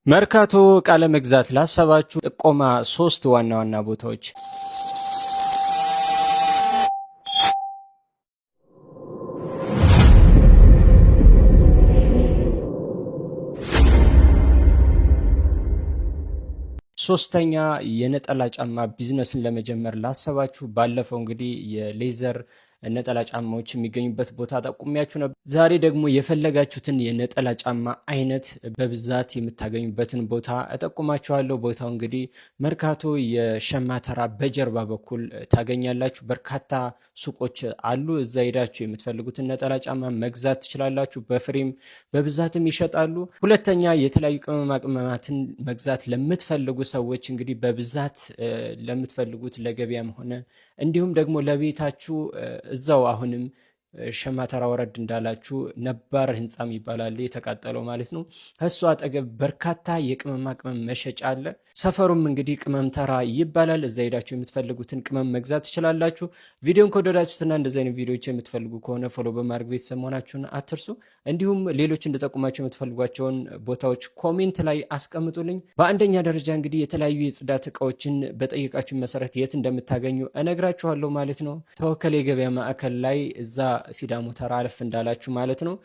መርካቶ ዕቃ ለመግዛት ላሰባችሁ ጥቆማ 3 ዋና ዋና ቦታዎች። ሶስተኛ የነጠላ ጫማ ቢዝነስን ለመጀመር ላሰባችሁ ባለፈው እንግዲህ የሌዘር ነጠላ ጫማዎች የሚገኙበት ቦታ ጠቁሚያችሁ ነበር። ዛሬ ደግሞ የፈለጋችሁትን የነጠላ ጫማ አይነት በብዛት የምታገኙበትን ቦታ እጠቁማችኋለሁ። ቦታው እንግዲህ መርካቶ የሸማተራ በጀርባ በኩል ታገኛላችሁ። በርካታ ሱቆች አሉ። እዛ ሄዳችሁ የምትፈልጉትን ነጠላ ጫማ መግዛት ትችላላችሁ። በፍሬም በብዛትም ይሸጣሉ። ሁለተኛ የተለያዩ ቅመማ ቅመማትን መግዛት ለምትፈልጉ ሰዎች እንግዲህ በብዛት ለምትፈልጉት ለገበያም ሆነ እንዲሁም ደግሞ ለቤታችሁ እዛው አሁንም ሸማተራ ወረድ እንዳላችሁ ነባር ህንጻም ይባላል የተቃጠለው ማለት ነው። ከሱ አጠገብ በርካታ የቅመማ ቅመም መሸጫ አለ። ሰፈሩም እንግዲህ ቅመም ተራ ይባላል። እዛ ሄዳችሁ የምትፈልጉትን ቅመም መግዛት ትችላላችሁ። ቪዲዮን ከወደዳችሁትና እንደዚህ አይነት ቪዲዮዎች የምትፈልጉ ከሆነ ፎሎ በማድረግ ቤተሰብ መሆናችሁን አትርሱ። እንዲሁም ሌሎች እንድጠቁማቸው የምትፈልጓቸውን ቦታዎች ኮሜንት ላይ አስቀምጡልኝ። በአንደኛ ደረጃ እንግዲህ የተለያዩ የጽዳት እቃዎችን በጠየቃችሁ መሰረት የት እንደምታገኙ እነግራችኋለሁ ማለት ነው። ተወከል የገበያ ማዕከል ላይ እዛ ሲዳሞ ተራ አለፍ እንዳላችሁ ማለት ነው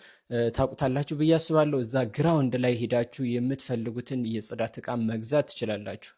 ታውቁታላችሁ ብዬ አስባለሁ። እዛ ግራውንድ ላይ ሄዳችሁ የምትፈልጉትን የጽዳት ዕቃ መግዛት ትችላላችሁ።